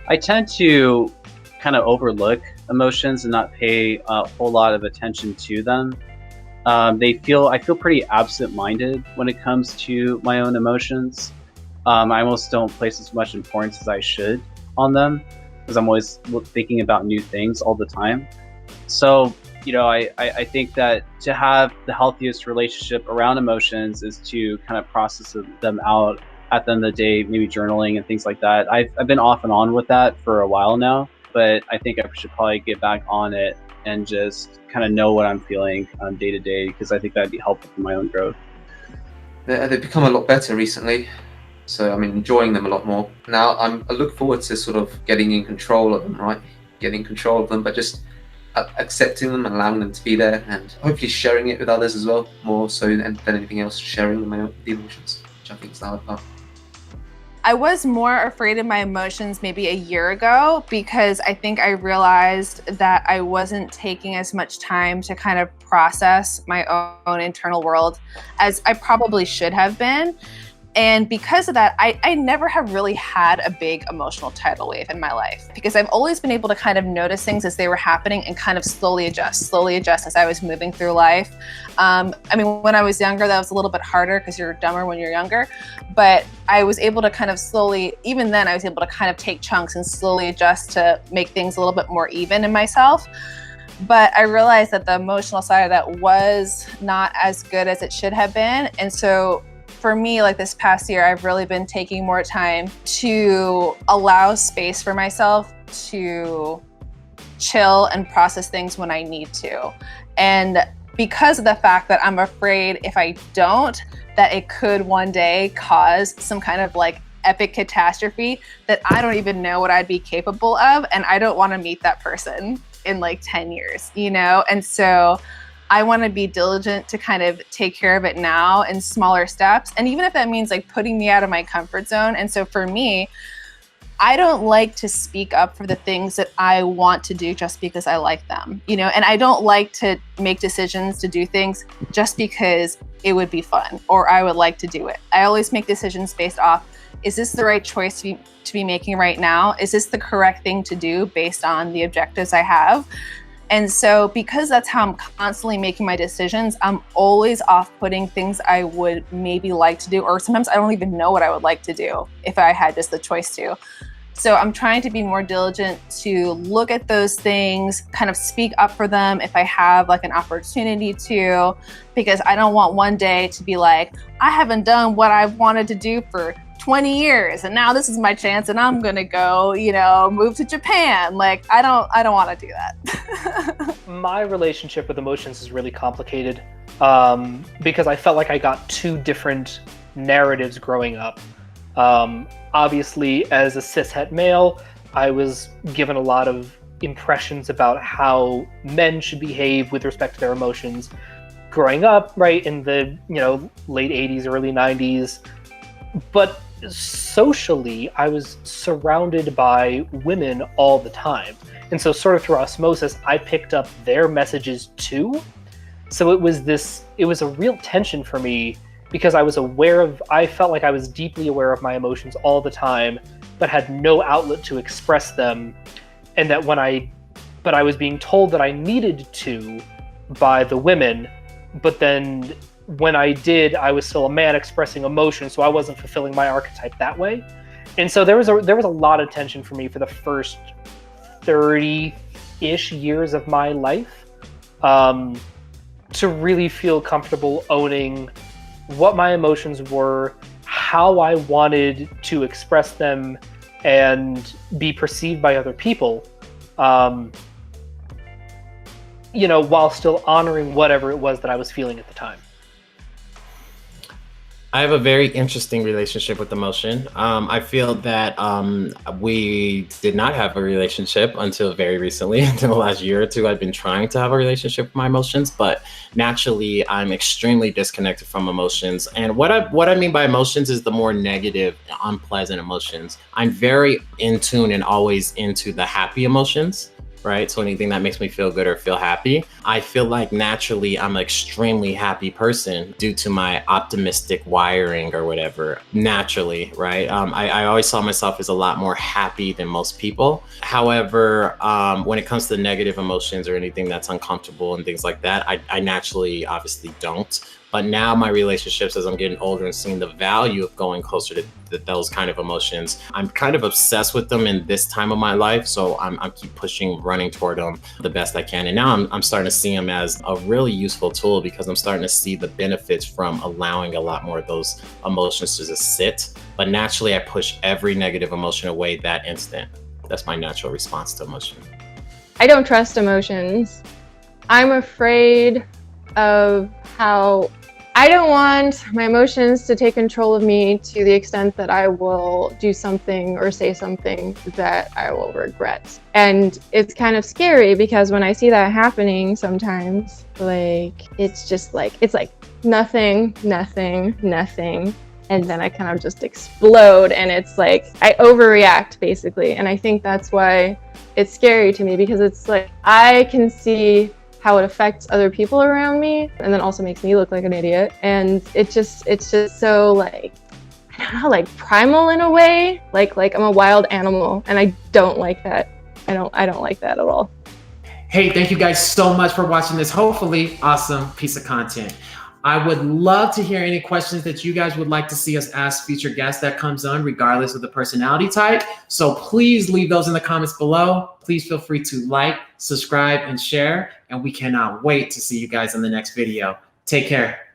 I tend to kind of overlook emotions and not pay a whole lot of attention to them. I feel pretty absent-minded when it comes to my own emotions. I almost don't place as much importance as I should on them because I'm always thinking about new things all the time. So, I think that to have the healthiest relationship around emotions is to kind of process them out at the end of the day, maybe journaling and things like that. I've been off and on with that for a while now, but I think I should probably get back on it and just kind of know what I'm feeling day to day because I think that'd be helpful for my own growth. They've become a lot better recently, so I'm enjoying them a lot more. Now I look forward to sort of getting in control of them, right? Getting control of them, but just accepting them and allowing them to be there, and hopefully sharing it with others as well, more so than anything else, sharing the emotions, which I think is the hard part. I was more afraid of my emotions maybe a year ago because I think I realized that I wasn't taking as much time to kind of process my own internal world as I probably should have been. And because of that, I never have really had a big emotional tidal wave in my life because I've always been able to kind of notice things as they were happening and kind of slowly adjust as I was moving through life. When I was younger, that was a little bit harder because you're dumber when you're younger, but I was able to kind of slowly, even then I was able to kind of take chunks and slowly adjust to make things a little bit more even in myself. But I realized that the emotional side of that was not as good as it should have been. And so for me, like this past year, I've really been taking more time to allow space for myself to chill and process things when I need to. And because of the fact that I'm afraid if I don't, that it could one day cause some kind of like epic catastrophe that I don't even know what I'd be capable of. And I don't want to meet that person in like 10 years, And so I want to be diligent to kind of take care of it now in smaller steps. And even if that means like putting me out of my comfort zone. And so for me, I don't like to speak up for the things that I want to do just because I like them, and I don't like to make decisions to do things just because it would be fun or I would like to do it. I always make decisions based off, is this the right choice to be making right now? Is this the correct thing to do based on the objectives I have? And so because that's how I'm constantly making my decisions, I'm always off-putting things I would maybe like to do, or sometimes I don't even know what I would like to do if I had just the choice to. So I'm trying to be more diligent to look at those things, kind of speak up for them if I have like an opportunity to, because I don't want one day to be like, I haven't done what I've wanted to do for 20 years and now this is my chance and I'm gonna go, move to Japan. Like I don't want to do that. My relationship with emotions is really complicated because I felt like I got two different narratives growing up. Obviously, as a cishet male, I was given a lot of impressions about how men should behave with respect to their emotions growing up, right, in the late 80s, early 90s. But socially, I was surrounded by women all the time. And so sort of through osmosis, I picked up their messages too. So it was a real tension for me because I felt like I was deeply aware of my emotions all the time, but had no outlet to express them. And that but I was being told that I needed to by the women, but then when I did, I was still a man expressing emotion, so I wasn't fulfilling my archetype that way. And so there was a lot of tension for me for the first 30-ish years of my life to really feel comfortable owning what my emotions were, how I wanted to express them and be perceived by other people, while still honoring whatever it was that I was feeling at the time. I have a very interesting relationship with emotion. I feel that we did not have a relationship until very recently. Until the last year or two, I've been trying to have a relationship with my emotions, but naturally, I'm extremely disconnected from emotions. And what I mean by emotions is the more negative, unpleasant emotions. I'm very in tune and always into the happy emotions. right? So anything that makes me feel good or feel happy. I feel like naturally I'm an extremely happy person due to my optimistic wiring or whatever, naturally, right? I always saw myself as a lot more happy than most people. However, when it comes to negative emotions or anything that's uncomfortable and things like that, I naturally obviously don't. But now my relationships, as I'm getting older and seeing the value of going closer to those kind of emotions, I'm kind of obsessed with them in this time of my life. So I'm keep pushing, running toward them the best I can. And now I'm starting to see them as a really useful tool because I'm starting to see the benefits from allowing a lot more of those emotions to just sit. But naturally, I push every negative emotion away that instant. That's my natural response to emotion. I don't trust emotions. I'm afraid of how I don't want my emotions to take control of me to the extent that I will do something or say something that I will regret. And it's kind of scary because when I see that happening sometimes, like, it's just like, it's like nothing, nothing, nothing. And then I kind of just explode and it's like, I overreact basically. And I think that's why it's scary to me because it's like, I can see how it affects other people around me and then also makes me look like an idiot. And it's just so like, I don't know, like primal in a way, like I'm a wild animal and I don't like that. I don't like that at all. Hey, thank you guys so much for watching this hopefully awesome piece of content. I would love to hear any questions that you guys would like to see us ask future guests that comes on, regardless of the personality type. So please leave those in the comments below. Please feel free to like, subscribe, and share. And we cannot wait to see you guys in the next video. Take care.